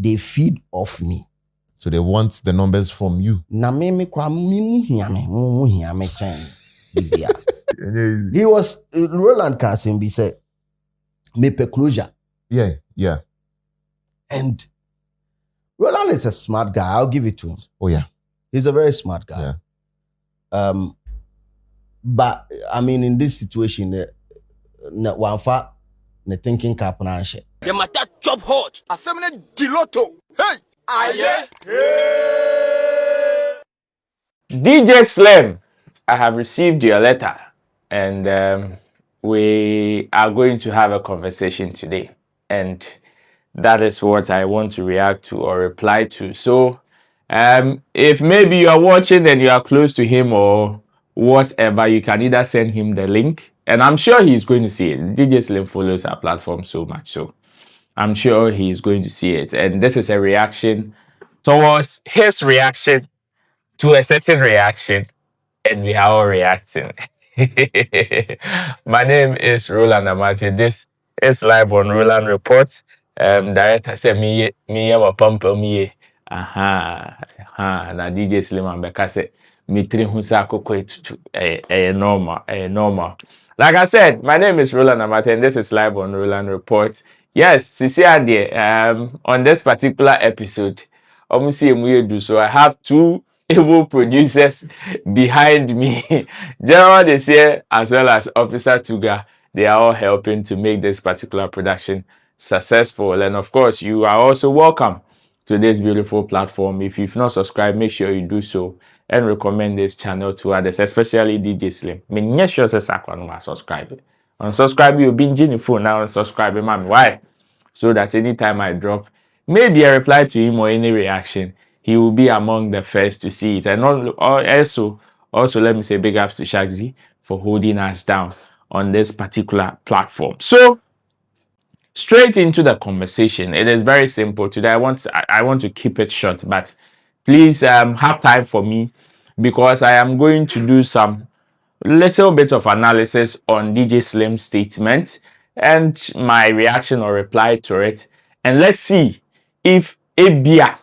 they feed off me. So they want the numbers from you. He was Roland Kasimbi said, "Me pe closure." Yeah. And Roland is a smart guy. I'll give it to him. Oh yeah, he's a very smart guy. Yeah. But I mean, in this situation, the thinking cap na shit. The matter chop hot. Assembly diloto. Hey, aye. DJ Slim, I have received your letter, and we are going to have a conversation today, and that is what I want to react to or reply to. So, if maybe you are watching and you are close to him or whatever, you can either send him the link, and I'm sure he's going to see it. DJ Slim follows our platform so much, so I'm sure he's going to see it. And this is a reaction towards his reaction to a certain reaction, and we are all reacting. My name is Roland Amati. This is live on Roland Report. Director said me pump me. Na DJ Slim and Becca said me three husa normal. Like I said, my name is Roland Amati, and this is live on Roland Report. Yes, on this particular episode, so I have two able producers behind me. General this year, as well as Officer Tuga, they are all helping to make this particular production successful. And of course, you are also welcome to this beautiful platform. If you've not subscribed, make sure you do so and recommend this channel to others, especially DJ Slim. Make sure you subscribe. Unsubscribe, you'll be in your phone now. Unsubscribe, man. Why? So that anytime I drop maybe a reply to him or any reaction, he will be among the first to see it. And also let me say big ups to Shagzy for holding us down on this particular platform. So straight into the conversation. It is very simple today. I want to keep it short, but please have time for me, because I am going to do some little bit of analysis on DJ Slim's statement and my reaction or reply to it, and let's see if Ebia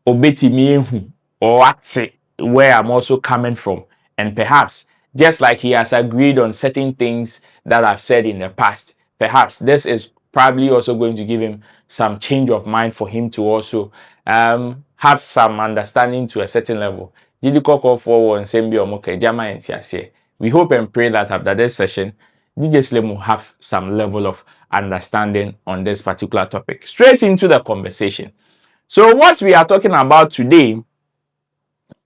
obetimi or what where I'm also coming from, and perhaps just like he has agreed on certain things that I've said in the past, perhaps this is probably also going to give him some change of mind for him to also have some understanding to a certain level. We hope and pray that after this session, DJ Slim will have some level of understanding on this particular topic. Straight into the conversation. So what we are talking about today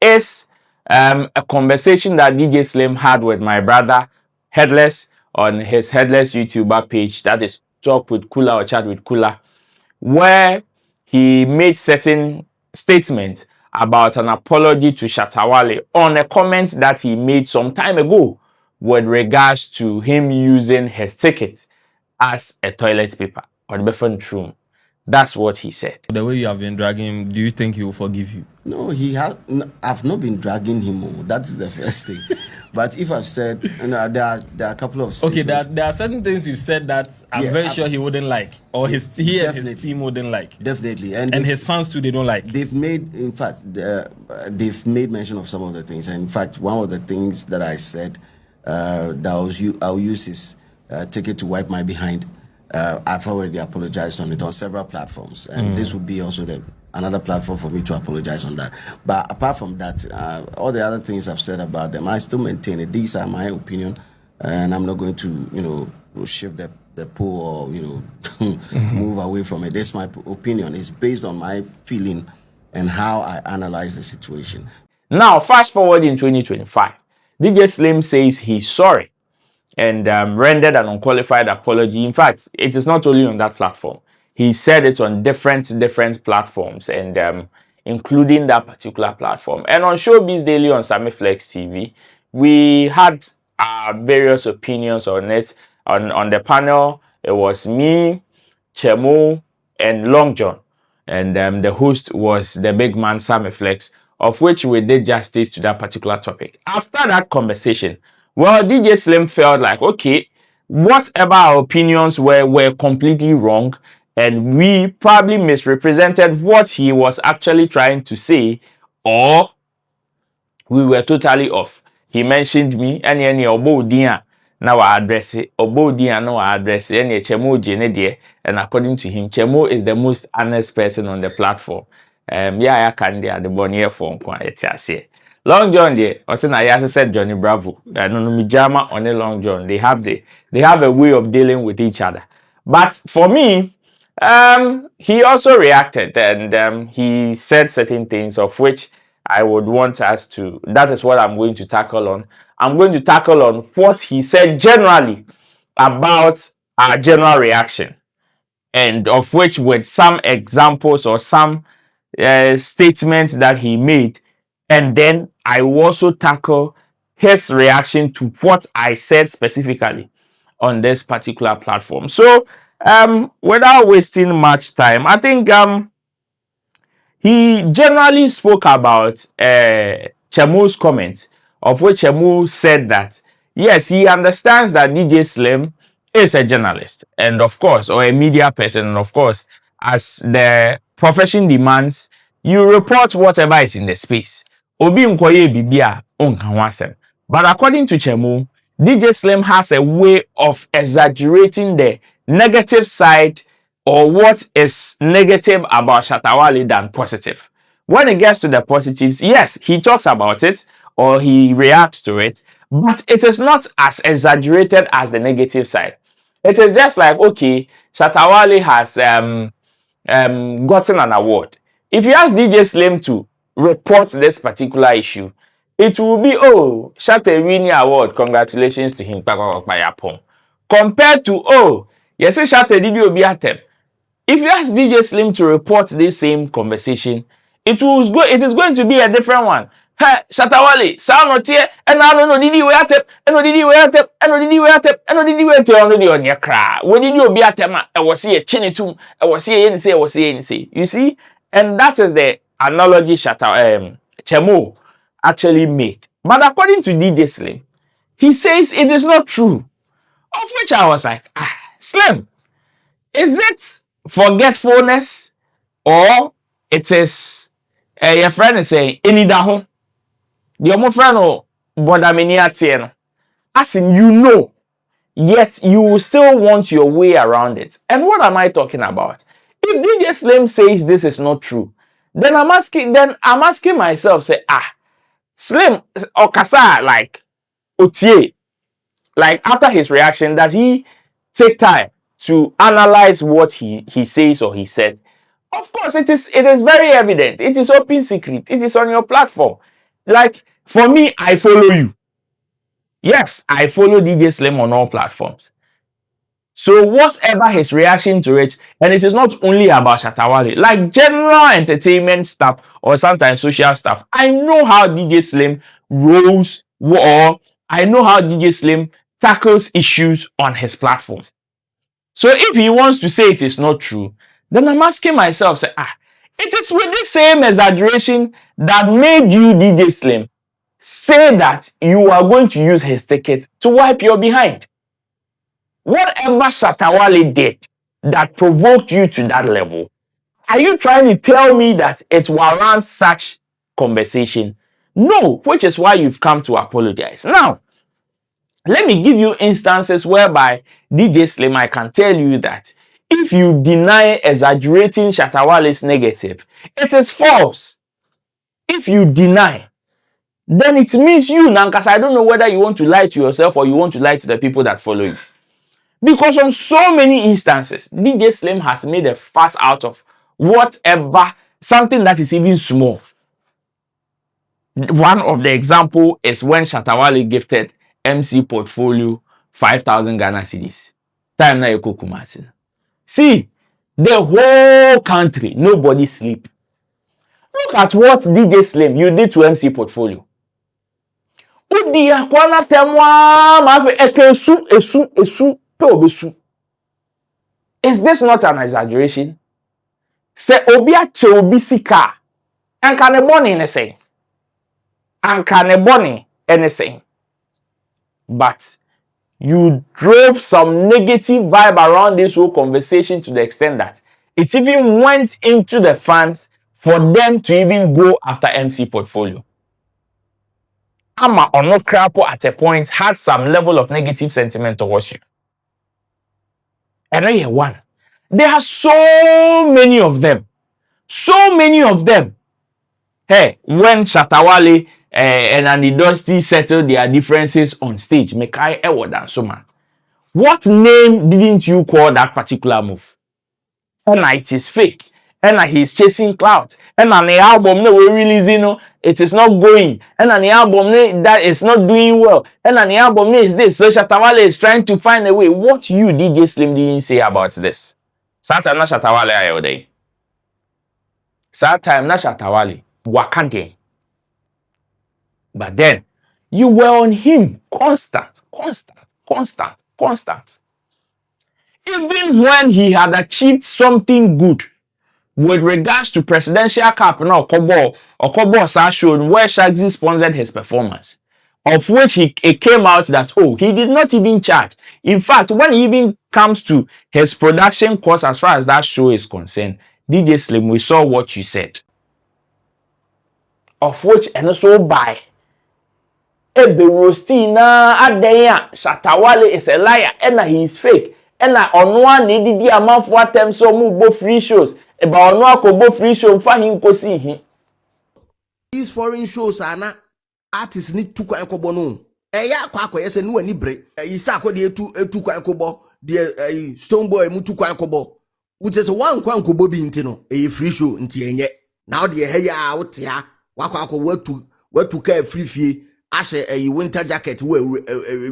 is a conversation that DJ Slim had with my brother Headless on his Headless YouTuber page, that is Talk with Kula or Chat with Kula, where he made certain statements about an apology to Shatta Wale on a comment that he made some time ago with regards to him using his ticket as a toilet paper or the different room. That's what he said. The way you have been dragging him, do you think he will forgive you? No, I've not been dragging him. That is the first thing. But if I've said, there are a couple of statements. Okay, there are certain things you said that I'm very sure he wouldn't like, or and his team wouldn't like. Definitely, and his fans too, they don't like. They've made mention of some of the things. And in fact, one of the things that I said that I'll use his ticket to wipe my behind. I've already apologized on it on several platforms, and this would be also another platform for me to apologize on that. But apart from that, all the other things I've said about them, I still maintain it. These are my opinion, and I'm not going to, shift the pool or, move away from it. That's my opinion. It's based on my feeling and how I analyze the situation. Now, fast forward in 2025, DJ Slim says he's sorry and rendered an unqualified apology. In fact, it is not only on that platform. He said it on different platforms, and including that particular platform. And on Showbiz Daily on Samiflex TV, we had various opinions on it. On the panel, it was me, Chemo, and Long John. And the host was the big man Samiflex, of which we did justice to that particular topic. After that conversation, well, DJ Slim felt like, okay, whatever our opinions were completely wrong, and we probably misrepresented what he was actually trying to say, or we were totally off. He mentioned me, any obodia now I address it, obodia no I address it, any Chemo Jenedie, and according to him, Chemo is the most honest person on the platform. Yeah, I can the bonnier phone quiet. Long John there, or say I said Johnny Bravo. I don't know me Jama on the Long John. They have a way of dealing with each other. But for me, he also reacted, and he said certain things of which I would want us to. That is what I'm going to tackle on. I'm going to tackle on what he said generally about our general reaction, and of which with some examples or some statements that he made, and then I will also tackle his reaction to what I said specifically on this particular platform. So, without wasting much time, I think he generally spoke about Chemu's comments, of which Chemu said that yes, he understands that DJ Slim is a journalist, and of course, or a media person, and of course, as the profession demands, you report whatever is in the space. Obi nkoye bibia onka ho asem. But according to Chemu, DJ Slim has a way of exaggerating the negative side or what is negative about Shatta Wale than positive. When it gets to the positives, yes, he talks about it or he reacts to it, but it is not as exaggerated as the negative side. It is just like, okay, Shatta Wale has gotten an award. If you ask DJ Slim to report this particular issue, it will be, oh, Shatta winning award, congratulations to him. Compared to, oh, yes, Shatta did you be at him. If you ask DJ Slim to report this same conversation, it is going to be a different one. Hey, Shatta Wale, sound not here, and I don't know, did you wait up, and did you wait up, and did you wait up, and did you wait on your cry? When did you be at him? I was here, chinitum, I was here, and say. You see, and that is the analogy Shatta Chemu actually made. But according to DJ Slim, he says it is not true. Of which I was like, Slim, is it forgetfulness or it is your friend is saying any daho? The my friend or bodaminiatieno. As in you know, yet you will still want your way around it. And what am I talking about? If DJ Slim says this is not true, then I'm asking myself, say, Slim or Kasa like Otie, like after his reaction, does he take time to analyze what he says or he said? Of course, it is very evident. It is open secret. It is on your platform. Like for me, I follow you. Yes, I follow DJ Slim on all platforms. So whatever his reaction to it, and it is not only about Shatta Wale, like general entertainment stuff or sometimes social stuff. I know how DJ Slim rolls, or I know how DJ Slim tackles issues on his platform. So if he wants to say it is not true, then I'm asking myself, say, it is with the same exaggeration that made you, DJ Slim, say that you are going to use his ticket to wipe your behind. Whatever Shatta Wale did that provoked you to that level, are you trying to tell me that it warrants such conversation? No, which is why you've come to apologize. Now, let me give you instances whereby DJ Slim, I can tell you that if you deny exaggerating Shatta Wale's negative, it is false. If you deny, then it means you, Nankas, I don't know whether you want to lie to yourself or you want to lie to the people that follow you. Because on so many instances, DJ Slim has made a fuss out of whatever, something that is even small. One of the example is when Shatta Wale gifted MC Portfolio 5,000 Ghana cedis. Time na yoko Kumasi. See, the whole country, nobody sleep. Look at what DJ Slim you did to MC Portfolio. Udi akwana temwa mafe esu pe obesu. Is this not an exaggeration? Se obi ache obi sika, anka ne boni anything. Anka ne boni anything. But you drove some negative vibe around this whole conversation to the extent that It even went into the fans for them to even go after MC Portfolio. Ama Ono Crapo at a point had some level of negative sentiment towards you. And I one. There are so many of them. So many of them. Hey, when Shatta Wale and Andy Dusty settled their differences on stage, Mekai Ewodan so man. What name didn't you call that particular move? And it is fake. And he's chasing clout. And an album no we're releasing, it is not going. And an album that is not doing well. And an album is this. So Shatta Wale is trying to find a way. What you DJ Slim didn't say about this? Saturday na Shatta Wale ayode. Saturday na Shatta Wale wakage. But then you were on him constant. Even when he had achieved something good with regards to presidential cap now, Okobo shown where Shagzy sponsored his performance, of which it came out that, oh, he did not even charge. In fact, when it even comes to his production cost as far as that show is concerned, DJ Slim, we saw what you said. Of which, and also by Ebe Rostina Adenya, Shatta Wale is a liar, and he is fake. And on one needed the amount for them so move both free shows. About no akobo free show for him go see him. These foreign shows are not artists need to kwa kobo no. Eya kwa yese no ani bre. Isa kwa de etu kwa kobo. De Stone Boy mu tu kwa kobo. Which is one kwa kobo bi nti no. Free show nti enye. Now de he ya wotia wakwa watu ka free fie. Ashe winter jacket we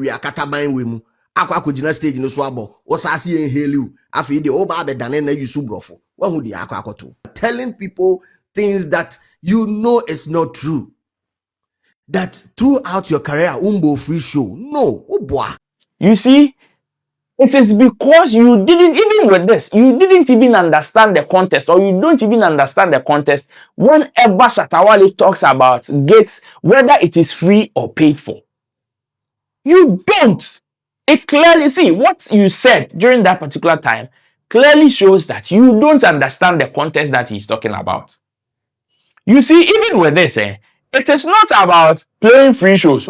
akataban we mu. Akwa jina stage no so abo wo saase en heliu afi de o ba be dane na yusu brofo wo hu de akwa to telling people things that you know is not true, that throughout your career umbo free show no boy. You see, it is because you didn't, even with this, you didn't even understand the context, or you don't even understand the context whenever Shatta Wale talks about gigs, whether it is free or paid for. You don't. It clearly, see, what you said during that particular time clearly shows that you don't understand the context that he's talking about. You see, even with this, it is not about playing free shows.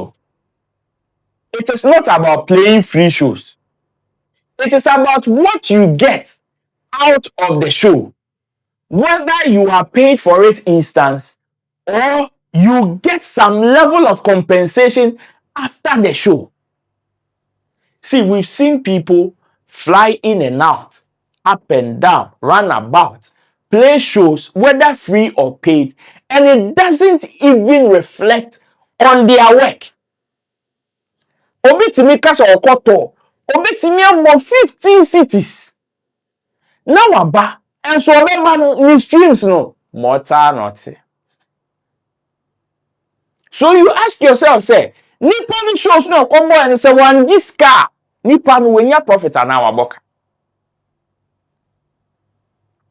It is not about playing free shows. It is about what you get out of the show. Whether you are paid for it instance or you get some level of compensation after the show. See, we've seen people fly in and out, up and down, run about, play shows, whether free or paid, and it doesn't even reflect on their work. Obetimi kasa okoto, obetimi abo 15 cities. Now aba, and so obema streams no, mortal not. So you ask yourself, say, nipa no shows no kobo and say one jiska. Nipa no wenya profit ana waboka.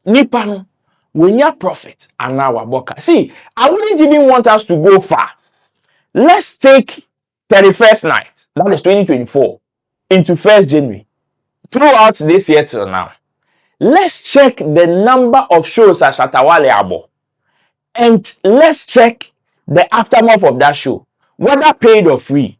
Nipa no wenya profit ana waboka. See, I wouldn't even want us to go far. Let's take 31st night, that is 2024, into 1st January. Throughout this year till now, let's check the number of shows at Shatta Wale abo. And let's check the aftermath of that show, whether paid or free.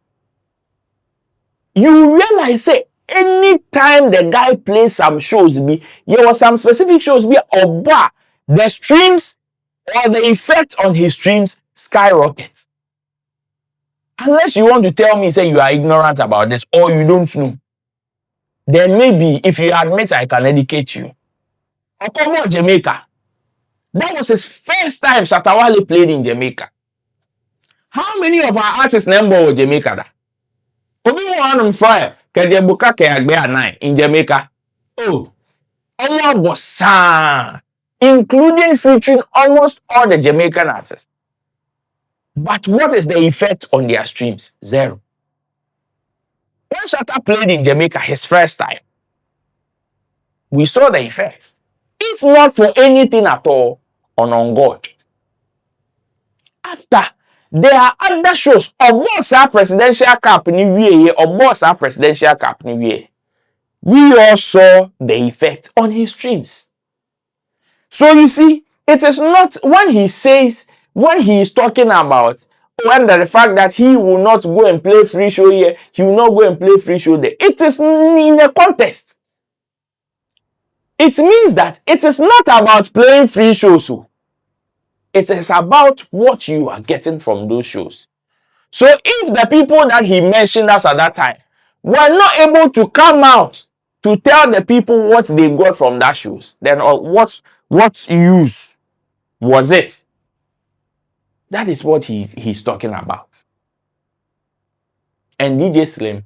You realize, say, anytime the guy plays some shows, there were some specific shows, the streams or the effect on his streams skyrockets. Unless you want to tell me, say, you are ignorant about this or you don't know, then maybe if you admit, I can educate you. Okobo Jamaica. That was his first time Shatta Wale played in Jamaica. How many of our artists number were Jamaica da? Obi mo anum fire kede buka ke agbe anan in Jamaica. Oh, almost was including featuring almost all the Jamaican artists. But what is the effect on their streams? Zero. When Shatta played in Jamaica his first time, we saw the effects. If not for anything at all, on God. After, there are other shows. Our presidential cap we all saw the effect on his streams. So you see, it is not when he is talking about when the fact that he will not go and play free show here, he will not go and play free show there. It is in a context. It means that it is not about playing free shows. It is about what you are getting from those shows. So if the people that he mentioned us at that time were not able to come out to tell the people what they got from that shows, then what use was it? That is what he's talking about. And DJ Slim,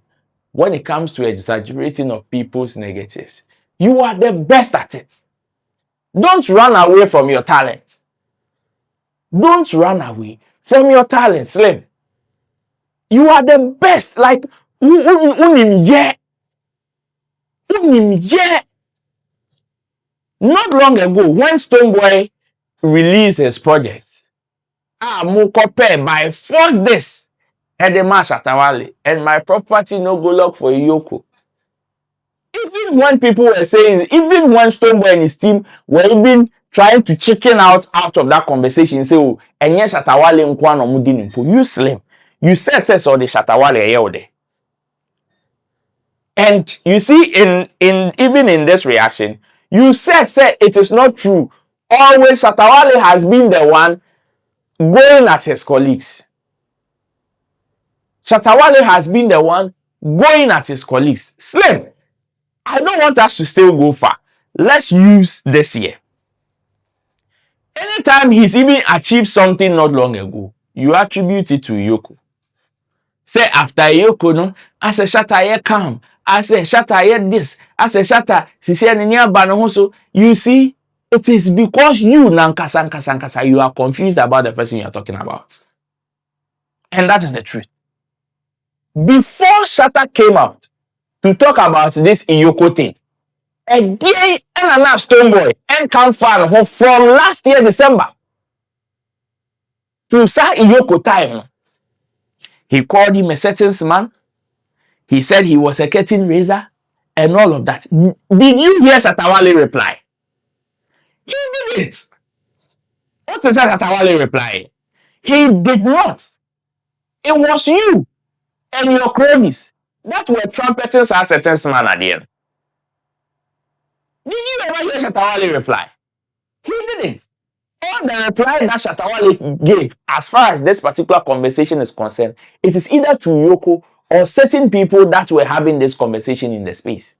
when it comes to exaggerating of people's negatives, you are the best at it. Don't run away from your talent. Don't run away from your talent, Slim. You are the best. Like, not long ago, when Stonebwoy released his project, Mokope by force this, Edema Shatta Wale, and my property no go lock for Yoko. Even when people were saying, even when Stonebwoy and his team were even trying to chicken out of that conversation, say, oh, and yes, Shatta Wale nkwa no mudi nimpo. You Slim, you said or the Shatta Wale there. And you see, in even in this reaction, you said it is not true. Always Shatta Wale has been the one going at his colleagues. Shatta Wale has been the one going at his colleagues. Slim, I don't want us to still go far. Let's use this year. Anytime he's even achieved something not long ago, you attribute it to Yoko. Say after Yoko, no, I say Shatta ye calm. I say Shatta ye this. I say Shatta, so you see, it is because you nankasa, you are confused about the person you are talking about. And that is the truth. Before Shatta came out to talk about this Yoko thing, again, and another Stonebwoy and come fan from last year December to say Yoko time. He called him a certain man. He said he was a curtain raiser and all of that. Did you hear Shatta Wale reply? You didn't. What did Shatta Wale reply? He did not. It was you and your cronies that were trumpeting a certain man at the end. Did you ever hear Shatta Wale reply? He didn't. All the reply that Shatta Wale gave, as far as this particular conversation is concerned, it is either to Yoko or certain people that were having this conversation in the space.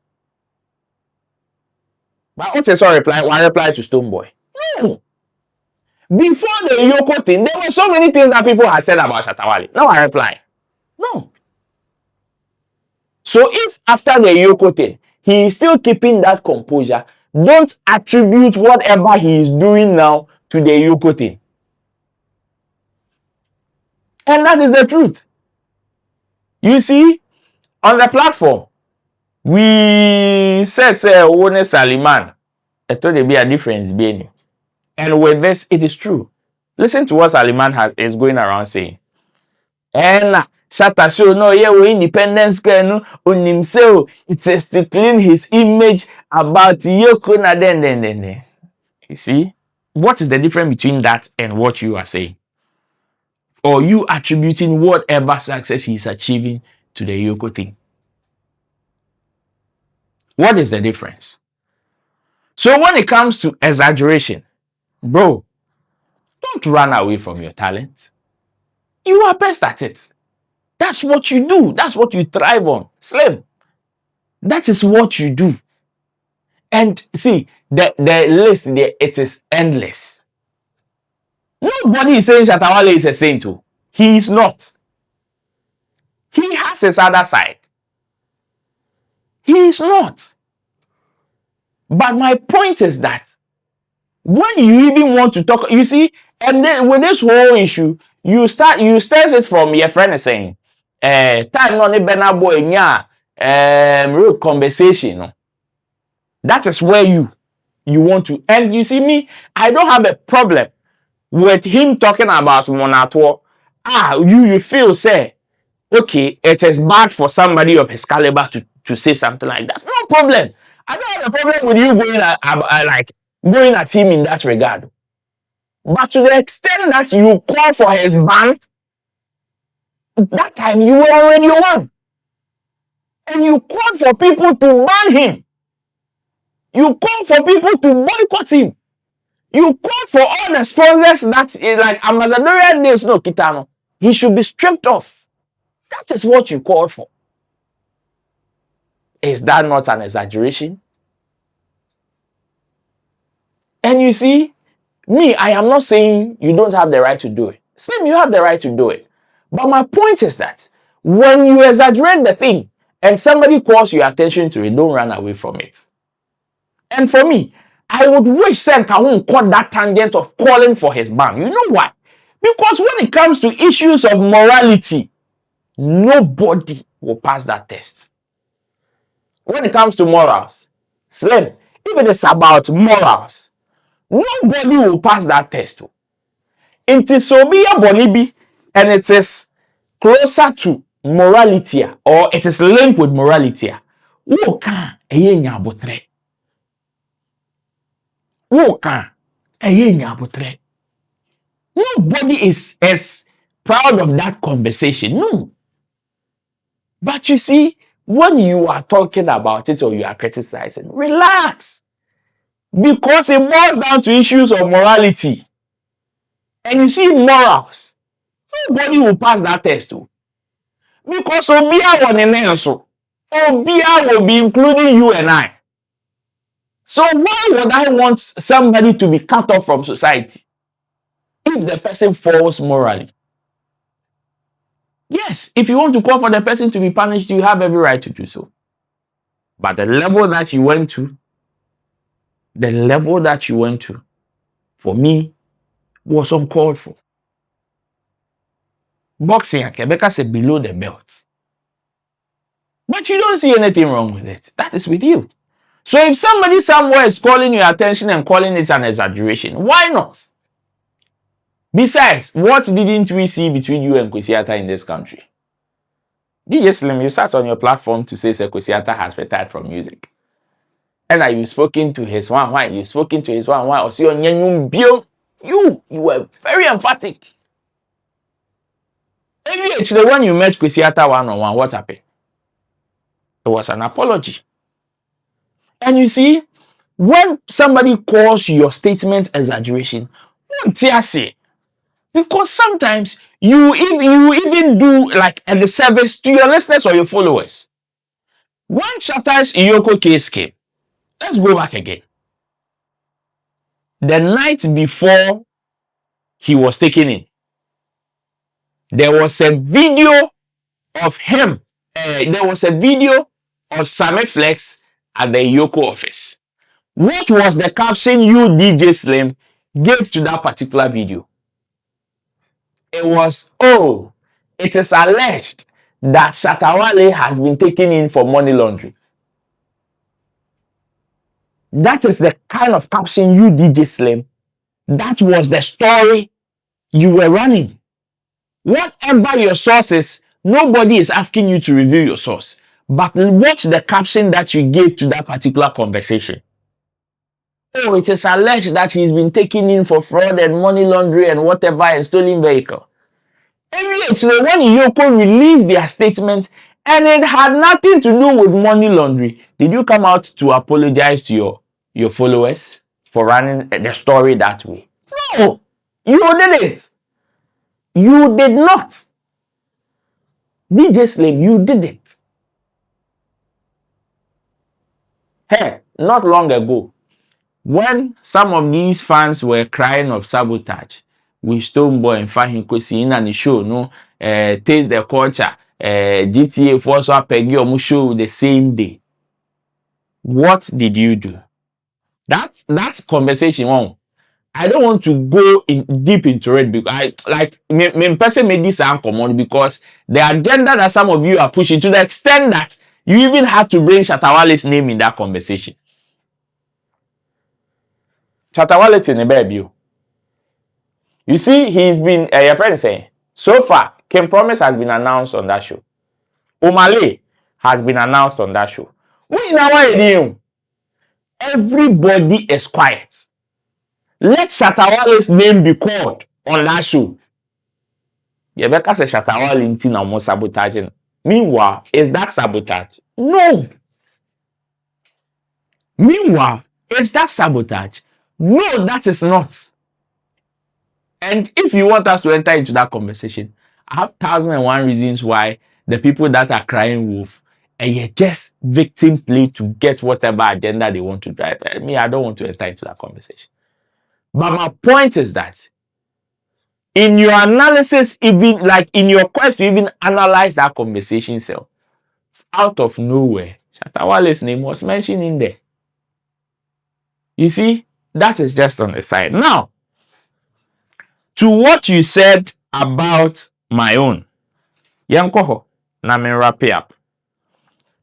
But what is our reply? One reply to Stonebwoy. No. Before the Yoko thing, there were so many things that people had said about Shatta Wale. No one reply. No. So if after the Yoko thing, he is still keeping that composure, don't attribute whatever he is doing now to the Yoko thing. And that is the truth. You see, on the platform, we said, One Saliman, I thought there'd be a difference being. And with this, it is true. Listen to what Saliman is going around saying. And Shatta show no, yeah, we independence no on himself. It is to clean his image about Yoko na then. You see, what is the difference between that and what you are saying? Or you attributing whatever success he's achieving to the Yoko thing? What is the difference? So when it comes to exaggeration, bro, don't run away from your talent. You are best at it. That's what you do. That's what you thrive on. Slim. That is what you do. And see, the list there, it is endless. Nobody is saying Shatta Wale is a saint too. He is not. He has his other side. He is not. But my point is that when you even want to talk, you see, and then with this whole issue, you start it from your friend is saying, time on the banner boy road conversation. No? That is where you want to. And you see me, I don't have a problem with him talking about Monato. You feel say, okay, it is bad for somebody of his caliber to say something like that. No problem. I don't have a problem with you going like going at him in that regard. But to the extent that you call for his ban, that time you were already one. And you called for people to ban him. You called for people to boycott him. You called for all the sponsors that like ambassadorial days, no, Kitano. He should be stripped off. That is what you called for. Is that not an exaggeration? And you see, me, I am not saying you don't have the right to do it. Slim, you have the right to do it. But my point is that when you exaggerate the thing and somebody calls your attention to it, don't run away from it. And for me, I would wish Sen Kahun caught that tangent of calling for his ban. You know why? Because when it comes to issues of morality, nobody will pass that test. When it comes to morals, Slim, if it is about morals, nobody will pass that test. It is so be a bonibi, and it is closer to morality, or it is linked with morality. Woka eyenya botre. Woka eyenya botre. Nobody is as proud of that conversation. No. But you see, when you are talking about it or you are criticizing, relax. Because it boils down to issues of morality. And you see, morals, nobody will pass that test too. Because Obia will be including you and I. So why would I want somebody to be cut off from society if the person falls morally? Yes, if you want to call for the person to be punished, you have every right to do so. But the level that you went to, for me, was uncalled for. Boxing, Quebec said below the belt. But you don't see anything wrong with it. That is with you. So if somebody somewhere is calling your attention and calling it an exaggeration, why not? Besides, what didn't we see between you and Kwesi Arthur in this country? DJ Slim, you sat on your platform to say Kwesi Arthur has retired from music. And you spoken to his one why? You spoken to his one why? Or see you were very emphatic. Actually, when you met Kwesi Arthur one-on-one, what happened? It was an apology. And you see, when somebody calls your statement exaggeration, what do you say? Because sometimes you even do like a disservice to your listeners or your followers. When Shatta's Iyoko case came, let's go back again. The night before he was taken in, there was a video of him. There was a video of Sammy Flex at the Iyoko office. What was the caption you, DJ Slim, gave to that particular video? It was, oh, it is alleged that Shatta Wale has been taken in for money laundering. That is the kind of caption you, DJ Slim. That was the story you were running. Whatever your source is, nobody is asking you to reveal your source. But watch the caption that you gave to that particular conversation. Oh, it is alleged that he's been taken in for fraud and money laundering and whatever and stolen vehicle. Actually, when Iyoko released their statement and it had nothing to do with money laundering, did you come out to apologize to your followers for running the story that way? No, you didn't. You did not. DJ Slim, you did it. Hey, not long ago, when some of these fans were crying of sabotage, with Stonebwoy and Fahim Kwesi in the show, no, Taste the Culture, GTA Force Peggy or show the same day. What did you do? That's conversation one. I don't want to go deep into it because me person made this uncommon because the agenda that some of you are pushing to the extent that you even had to bring Shatta Wale's name in that conversation. Shatta Wale to baby. You see, he's been, your friend saying, so far, Kim Promise has been announced on that show. Omale has been announced on that show. What is now? everybody is quiet. Let Shatta Wale's name be called on that show. Yebeka says Shatta Wale into na more sabotaging. Meanwhile, is that sabotage? No. Meanwhile, is that sabotage? No, that is not. And if you want us to enter into that conversation, I have 1,001 reasons why the people that are crying wolf and you're just victim play to get whatever agenda they want to drive. I don't want to enter into that conversation. But my point is that in your analysis, even like in your quest to even analyze that conversation cell, out of nowhere, Shatta Wale's name was mentioned in there. You see, that is just on the side. Now, to what you said about my own, Yankoho, na me wrap it up.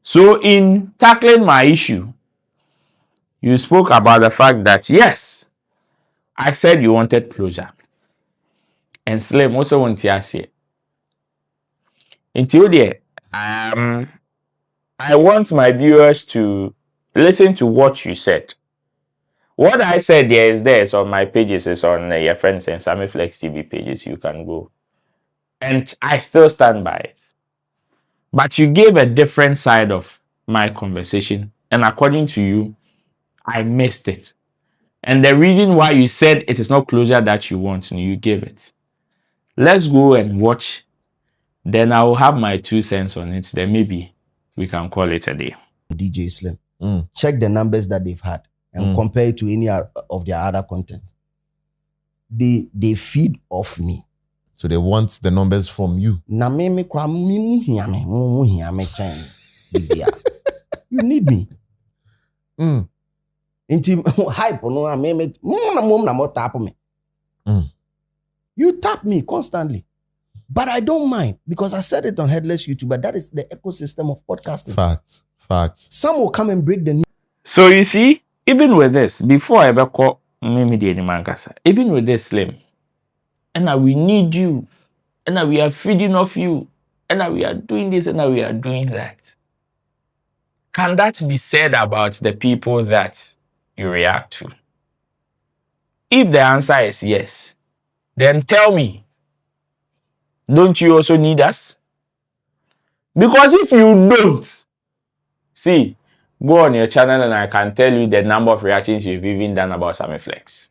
So in tackling my issue, you spoke about the fact that yes, I said you wanted closure. And Slim also wanted to say, until there, I want my viewers to listen to what you said. What I said there is on my pages, is on your friends and Sammy Flex TV pages. You can go. And I still stand by it. But you gave a different side of my conversation. And according to you, I missed it. And the reason why you said it is not closure that you want, you gave it. Let's go and watch. Then I will have my 2 cents on it. Then maybe we can call it a day. DJ Slim. Check the numbers that they've had and compare it to any of their other content. They feed off me. So they want the numbers from you. You need me. Hype you tap me constantly. But I don't mind because I said it on Headless YouTube, but that is the ecosystem of podcasting. Facts. Some will come and break the news. So you see, even with this, before I ever call me the Animankasa, even with this Slim, and now we need you, and now we are feeding off you, and now we are doing this, and now we are doing that. Can that be said about the people that you react to? If the answer is yes, then tell me, don't you also need us? Because if you don't, see, go on your channel and I can tell you the number of reactions you've even done about Sammy Flex.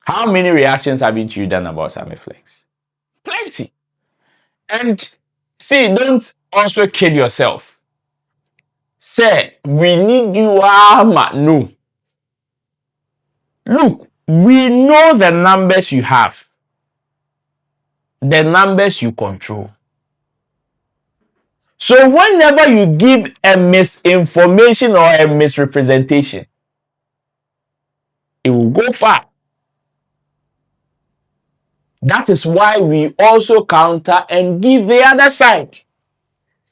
How many reactions haven't you done about Sammy Flex? Plenty. And see, don't also kill yourself. Say, we need you, no. Look, we know the numbers you have. The numbers you control. So whenever you give a misinformation or a misrepresentation, it will go far. That is why we also counter and give the other side.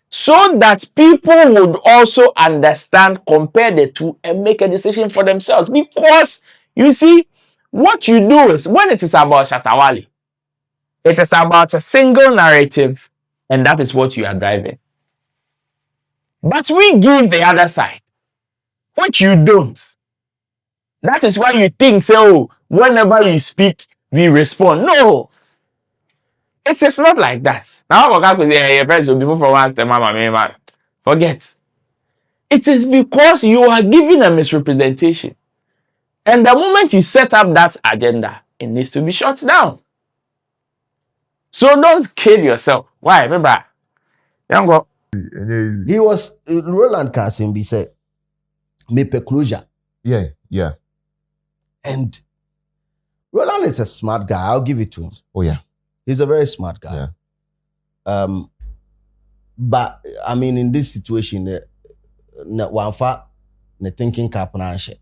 So that people would also understand, compare the two, and make a decision for themselves. Because, you see, what you do is, when it is about Shatta Wale, it is about a single narrative, and that is what you are driving. But we give the other side, which you don't. That is why you think, say, oh, whenever you speak, we respond. No. It is not like that. Now, your friends will be from once the mama, man. Forget. It is because you are giving a misrepresentation. And the moment you set up that agenda, it needs to be shut down. So don't kill yourself. Why? Remember, go. He was Roland Kasimbi said, "Me pe closure." Yeah. And Roland is a smart guy. I'll give it to him. Oh yeah, he's a very smart guy. Yeah. But I mean, in this situation, wanfa the thinking cap na share.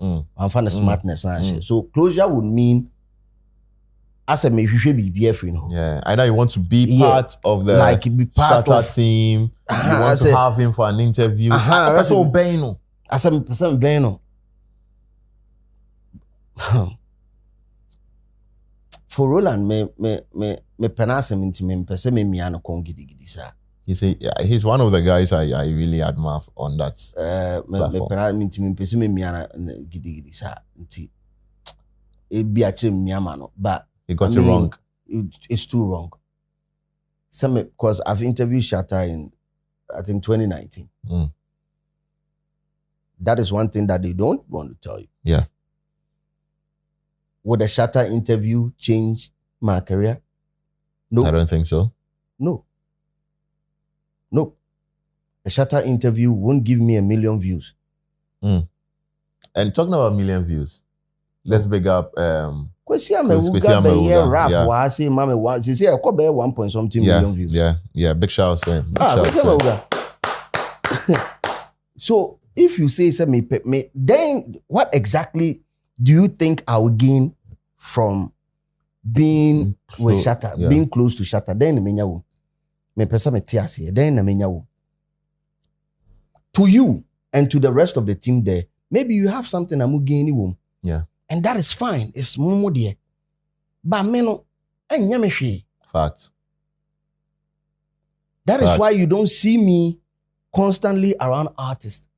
Wanfa the smartness na share. So closure would mean as a me yeah, either you want to be part of the like be part Shatta of team, you want to have him for an interview. That's all Beno. As a person Beno. For Roland, me penasem into me pese me miano kongidi sa. He's one of the guys I really admire on that platform. But he got it wrong. It's too wrong. Because I've interviewed Shatta in, I think, 2019. That is one thing that they don't want to tell you. Yeah. Would the Shatta interview change my career? No. I don't think so. No. A Shatta interview won't give me 1 million views. And talking about 1 million views, let's big up Kwesi Amewuga rap wa say mama wa say I be 1 point something million views. Yeah, big shout out to him. So if you say me, then what exactly do you think I will gain from being with Shatta, being close to Shatta? Then me pesa me tiasi. Then to you and to the rest of the team there, maybe you have something I'm gaining. Yeah. And that is fine. It's more there. But me no, facts. That is why you don't see me constantly around artists.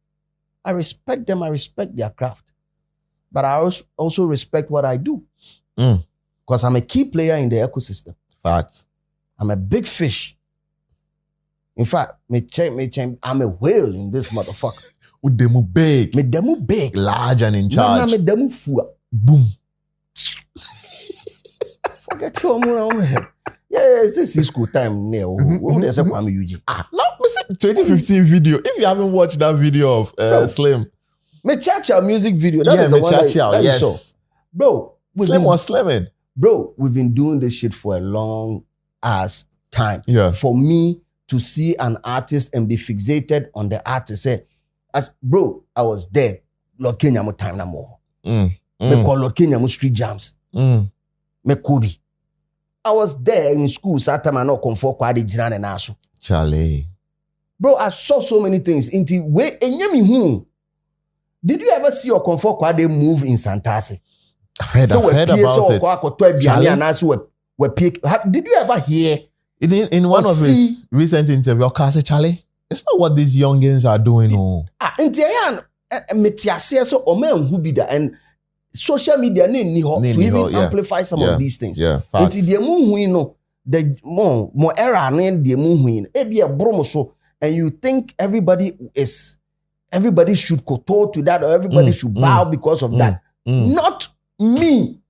I respect them. I respect their craft. But I also respect what I do. Because I'm a key player in the ecosystem. Facts. I'm a big fish. In fact, I'm a whale in this motherfucker. Me demo big. Large and in charge. Me demo fua. Boom. Forget your money. Yeah, it's school time now. When they say Kwame Yuji. No, 2015 video. If you haven't watched that video of Slim. Me Chacha music video. That is the one that yes. you saw. Bro. Slim was slimming. Bro, we've been doing this shit for a long ass time. Yeah. For me to see an artist and be fixated on the artist, bro, I was there. Lord Kenya mo time na more. Me call Lord Kenya mo street jams. Me Kobe. I was there in school. Saturday I not come for kwadi jinan and aso. Charlie. Bro, I saw so many things. Inti we enyemi hu. Did you ever see your comfort kwadi move in Santasi? I've heard about it. Did you ever hear? In one of his recent interviews, Okase Charlie, it's not what these youngins are doing. And social media to even amplify some of these things. Yeah, facts. The more era and you think everybody should kowtow to that or everybody should bow because of that. Not me.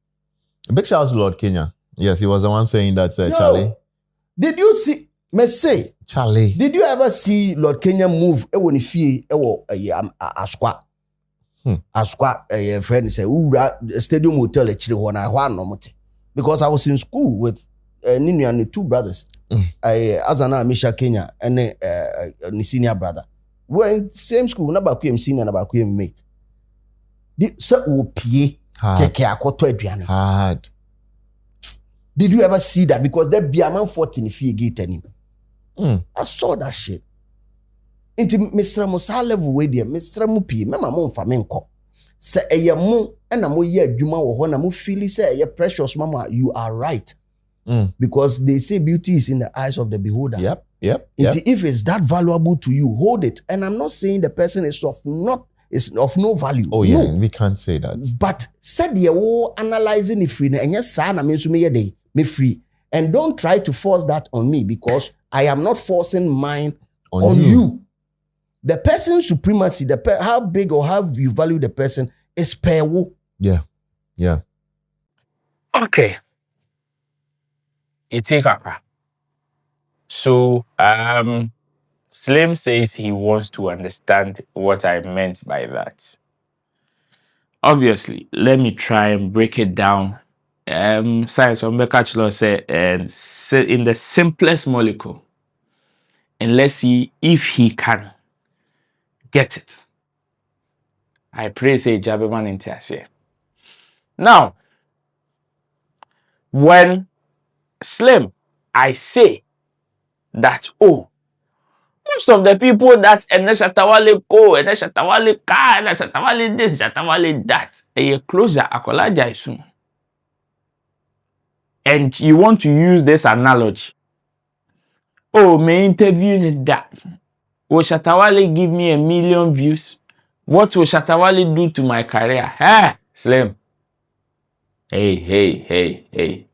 Big shout out to Lord Kenya. Yes, he was the one saying that, Charlie. Did you see, me say, Charlie, did you ever see Lord Kenya move? Asqua, a friend say, stadium hotel, because I was in school with Nini and the two brothers, Azana Misha Kenya, and the senior brother. We're in the same school, Nabakuim senior, Nabakuim mate. Hard. Did you ever see that? Because that be a man 14 if you get him. I saw that shit. Into Mr. Musa level way there, Mr. Mupi, Mamma Mon Famenco. Say a yamo and a mo ye Juma or one, a mo feel say, ye precious mama, you are right. Because they say beauty is in the eyes of the beholder. Yep. If it's that valuable to you, hold it. And I'm not saying the person is of no value. Oh yeah, no. We can't say that. But said you analyzing it free and yes, son, I mean to me me free. And don't try to force that on me because I am not forcing mine on you. The person's supremacy, how big or how you value the person is per wo. Yeah. Okay. It's Akra. So Slim says he wants to understand what I meant by that. Obviously, let me try and break it down. Science of Mekachlo said in the simplest molecule. And let's see if he can get it. I pray say Jabeman in Tiasia. Now, when Slim, I say that, most of the people that Shatta Wale go, Shatta Wale car, Shatta Wale this, Shatta Wale that, a closer akolaja soon. And you want to use this analogy Oh, my interview in that. Will Shatta Wale give me 1 million views? What will Shatta Wale do to my career? Hey, Slim. Hey.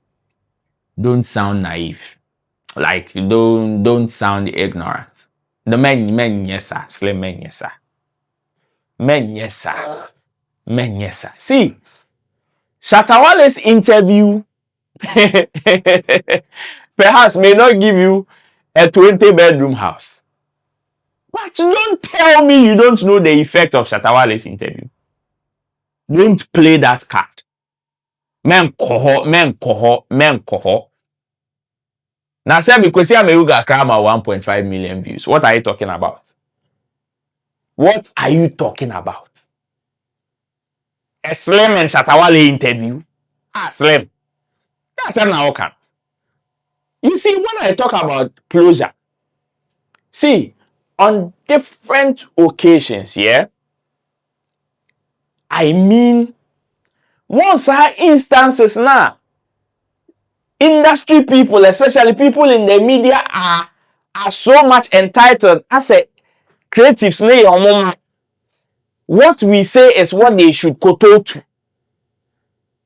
Don't sound naive. Like, don't sound ignorant. The men, yes, sir. Slim men, yes, sir. Men, yes, sir. Men, yes, sir. See, Shatta Wale's interview perhaps may not give you a 20-bedroom house. But don't tell me you don't know the effect of Shatta Wale's interview. Don't play that card. Men koho. Now, say because Ameuga Krama 1.5 million views. What are you talking about? What are you talking about? A Slim and Shatta Wale interview? Slim. That's now can. You see, when I talk about closure, see, on different occasions, yeah, I mean, once our instances now, industry people, especially people in the media, are so much entitled. I say, creatives, what we say is what they should kowtow to.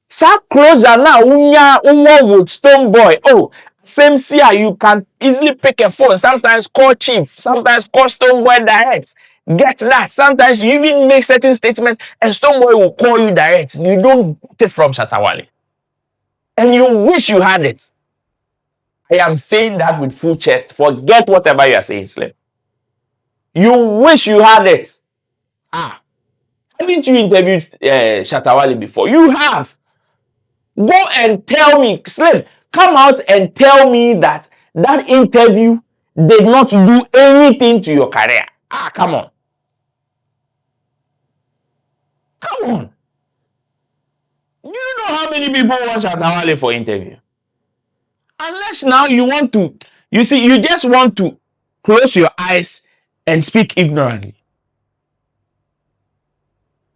Sa closure now, unya with Stone Boy. Oh, same here, you can easily pick a phone. Sometimes call Chief, sometimes call Stone Boy direct. Get that. Sometimes you even make certain statements and Stone Boy will call you direct. You don't get it from Shatta Wale. And you wish you had it. I am saying that with full chest. Forget whatever you are saying, Slim. You wish you had it. Haven't you interviewed Shatta Wale before? You have. Go and tell me, Slim, come out and tell me that that interview did not do anything to your career. Come on. Come on. Do you know how many people want Shatta Wale for interview? Unless now you want to, you see, you just want to close your eyes and speak ignorantly.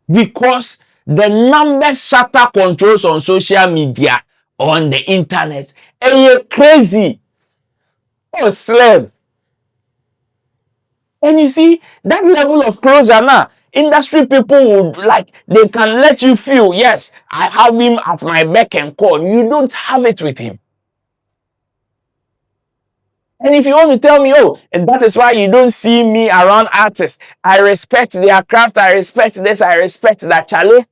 Because the numbers Shatta controls on social media, on the internet, and you're crazy. Oh, Slim. And you see, that level of closure now, industry people would like, they can let you feel, yes, I have him at my beck and call. You don't have it with him. And if you want to tell me, oh, and that is why you don't see me around artists, I respect their craft, I respect this, I respect that, Charlie.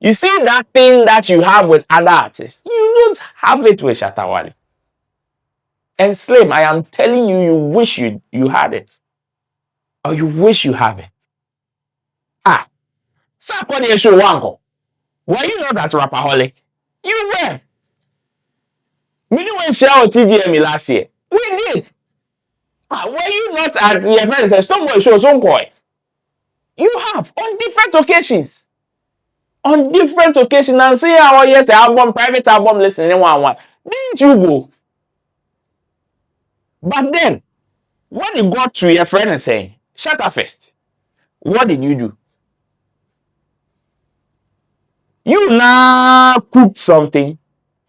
You see that thing that you have with other artists, you don't have it with Shatta Wale. And Slim, I am telling you, you wish you had it. Or you wish you have it. Sakodi show wanko. Were you not at Rapaholic? You were. We didn't share on TGM last year. We did. Were you not at the events and Stoneboy show Zonkoi? You have on different occasions. On different occasions. And say, oh yes, album, private album listening one. Didn't you go? But then, when you got to your friend and saying, Shatta first, what did you do? You now cooked something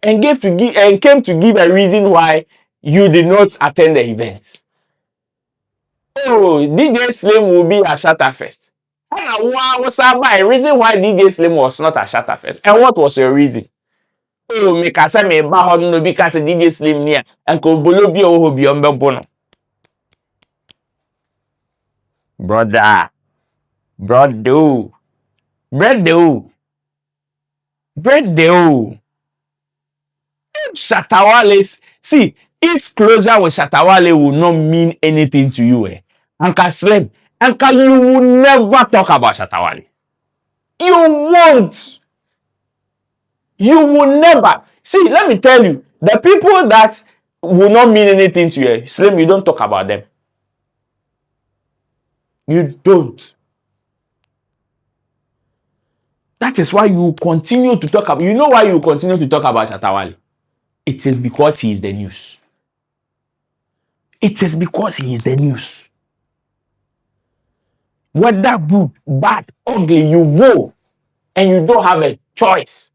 and came to give a reason why you did not attend the event. Oh, DJ Slim will be at Shatta Fest. And what was a reason why DJ Slim was not at Shatta Fest? And what was your reason? Oh, me kasa me ba ho no bi kasa DJ Slim ni and ko bolo bi o ho bi on be bono. Brother. If Shatta Wale, see, if closure with Shatta Wale will not mean anything to you, Uncle Slim, Uncle, you will never talk about Shatta Wale. You won't. You will never. See, let me tell you, the people that will not mean anything to you, Slim, you don't talk about them. You don't. That is why you continue to talk about, you know why you continue to talk about Shatta Wale? It is because he is the news. It is because he is the news. Whether good, bad, ugly, you go and you don't have a choice.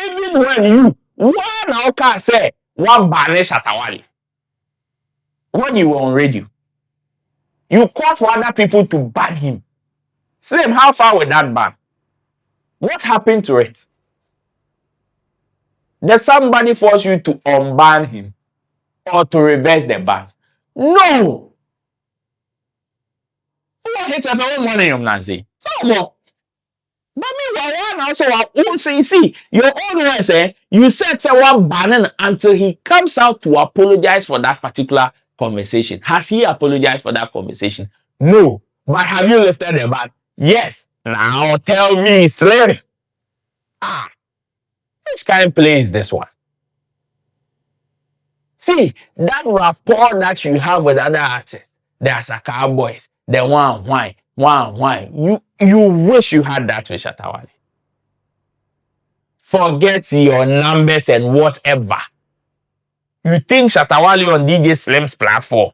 Even when you, one can say, one banish Shatta Wale. when you were on radio. You called for other people to ban him. Slim, how far with that ban? What happened to it? Did somebody force you to unban him or to reverse the ban? No! Who hit at all morning of Nancy? Some but meanwhile, one also see your own words, you said someone banning until he comes out to apologize for that particular conversation. Has he apologized for that conversation? No. But have you lifted the ban? Yes. Now tell me, Slim. Which kind of play is this one? See, that rapport that you have with other artists, the Asaka boys, the one. You wish you had that with Shatta Wale. Forget your numbers and whatever. You think Shatta Wale on DJ Slim's platform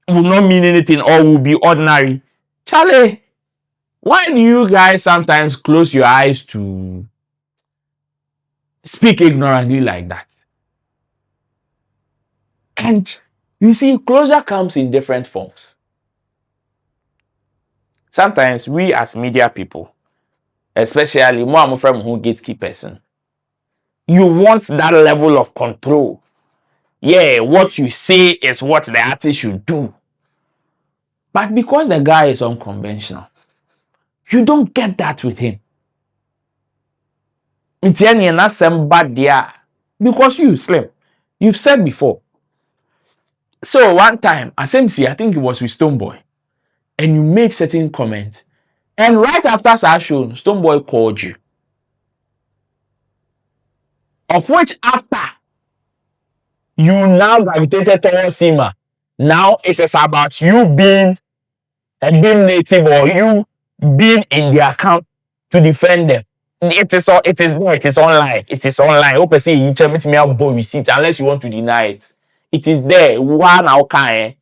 will not mean anything or will be ordinary? Charlie, why do you guys sometimes close your eyes to speak ignorantly like that? And you see, closure comes in different forms. Sometimes we as media people, especially more from who gatekeepers, you want that level of control. Yeah, what you say is what the artist should do. But because the guy is unconventional, you don't get that with him. It's not bad there because you, Slim, you've said before. So one time, I think it was with Stonebwoy, and you make certain comments, and right after that show, Stonebwoy called you. Of which after you now gravitated towards Sima. Now it is about you being a being native or you being in the account to defend them. It is online. It is online. Hope see you tell me to receipt unless you want to deny it. It is there. One out kind.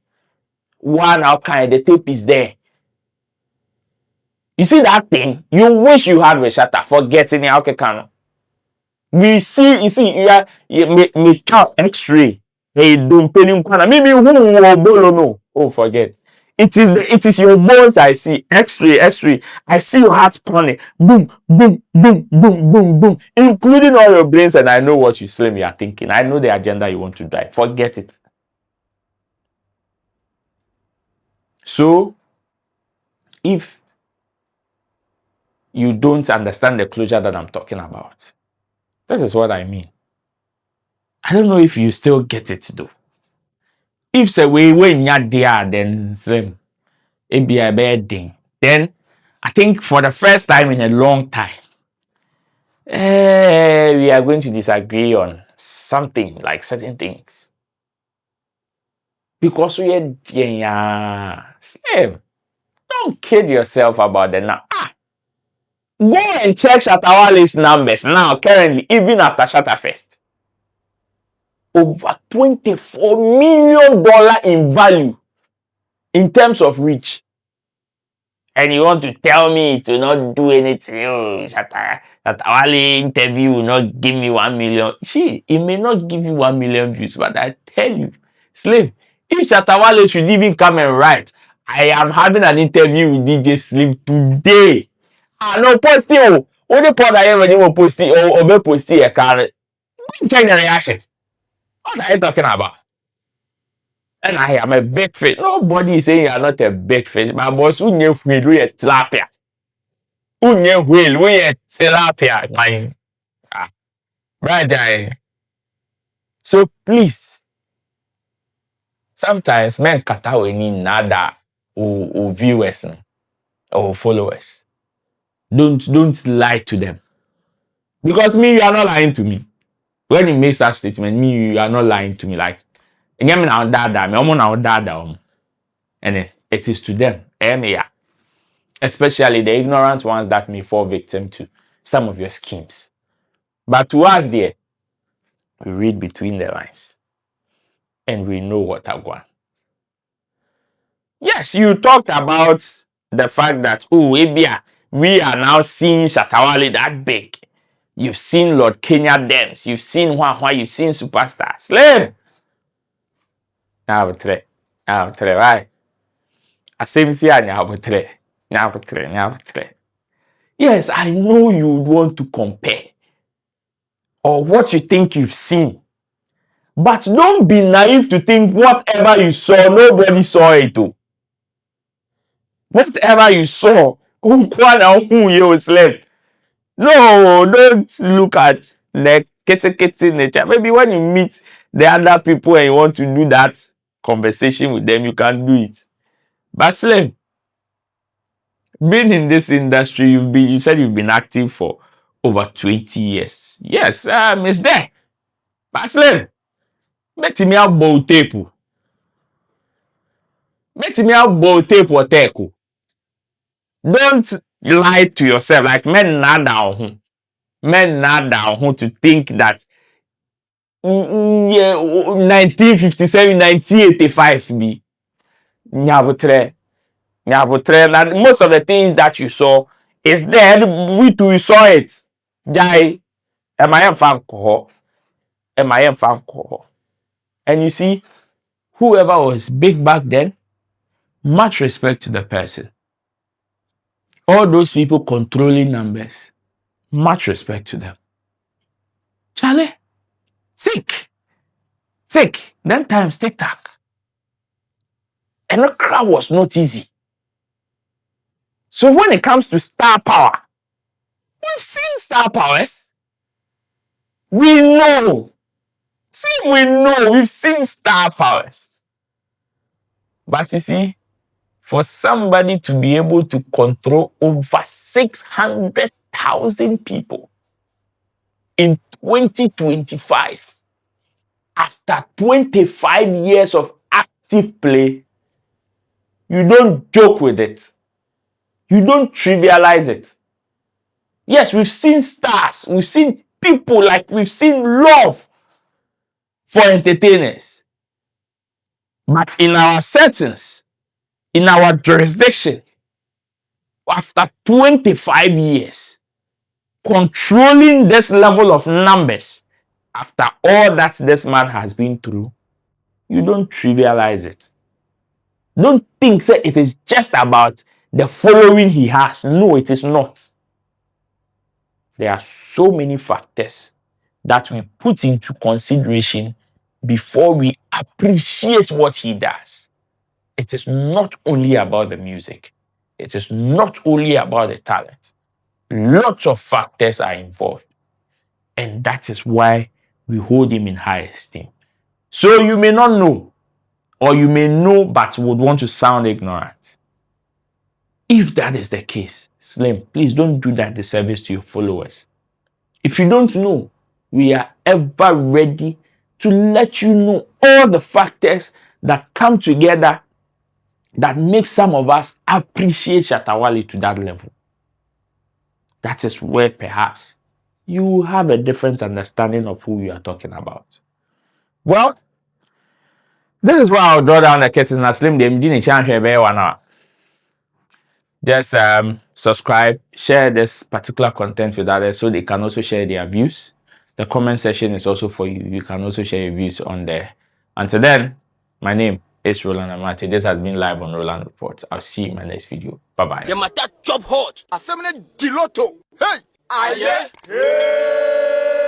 The tape is there. You see that thing? You wish you had with Shatta. Forgetting it. Okay, can we see? You see, me count X-ray. Hey, don't pay him. Maybe who no? Oh, forget. It is your bones I see. X-ray. I see your heart pounding. Boom, boom, boom, boom, boom, boom. Including all your brains, and I know what you are thinking. I know the agenda you want to drive. Forget it. So, if you don't understand the closure that I'm talking about, this is what I mean. I don't know if you still get it though. If say we when you're there, then Slim, it be a bad thing. Then I think for the first time in a long time, we are going to disagree on something like certain things. Because we are Slim, don't kid yourself about the now. Go and check Shatta Wale's numbers now, currently, even after Shatta Fest. Over $24 million in value in terms of reach. And you want to tell me to not do anything? Oh, Shatta Wale interview will not give me 1 million. See, it may not give you 1 million views, but I tell you, Slim, if Shatta Wale should even come and write, I am having an interview with DJ Slim today. No, posting. Only part I ever will posting or be posting a car. Check the reaction. What are you talking about? And I am a big fish. Nobody is saying you are not a big fish. My boss, who knew we are tilapia? Who knew we are tilapia? Right. So please, sometimes men kata any nada or viewers or followers. Don't lie to them. Because you are not lying to me. When you make that statement, you are not lying to me. Like, and it is to them. Especially the ignorant ones that may fall victim to some of your schemes. But to us, there, we read between the lines. And we know what I want. Yes, you talked about the fact that, we are now seeing Shatta Wale that big. You've seen Lord Kenya Dems. You've seen Wah, you've seen Superstar. Slim! Now, Why? Asem si nyabotre. Yes, I know you want to compare or what you think you've seen. But don't be naive to think whatever you saw, nobody saw it too. Whatever you saw, you slept. No, don't look at the kitty nature. Maybe when you meet the other people and you want to do that conversation with them, you can do it. But Slim, being in this industry, you said you've been active for over 20 years. Yes, it's there. But Slim, met me out bow tape. Met me out bow tape or teku. Don't lie to yourself. Like men not down. Men not down to think that 1957, 1985 be. Nyabutre. Most of the things that you saw is there. We too saw it. Jai. M.I.M. fan ko. And you see, whoever was big back then, much respect to the person. All those people controlling numbers, much respect to them. Charlie, take. Then times TikTok. And the crowd was not easy. So when it comes to star power, we've seen star powers. We know. We've seen star powers. But you see, for somebody to be able to control over 600,000 people in 2025, after 25 years of active play, you don't joke with it. You don't trivialize it. Yes, we've seen stars. We've seen people, like we've seen love for entertainers. But in our settings, in our jurisdiction, after 25 years, controlling this level of numbers, after all that this man has been through, you don't trivialize it. Don't think say it is just about the following he has. No, it is not. There are so many factors that we put into consideration before we appreciate what he does. It is not only about the music. It is not only about the talent. Lots of factors are involved. And that is why we hold him in high esteem. So you may not know, or you may know but would want to sound ignorant. If that is the case, Slim, please don't do that disservice to your followers. If you don't know, we are ever ready to let you know all the factors that come together that make some of us appreciate Shatta Wale to that level. That is where perhaps you have a different understanding of who you are talking about. Well, this is where I'll draw down the curtains and Slim them didn't change here. Just subscribe, share this particular content with others so they can also share their views. The comment section is also for you. You can also share your views on there. Until then, my name is Roland Amate. This has been Live on Roland Report. I'll see you in my next video. Bye-bye. The matter chop hot. Assembly Diloto. Hey! Aye! Hey!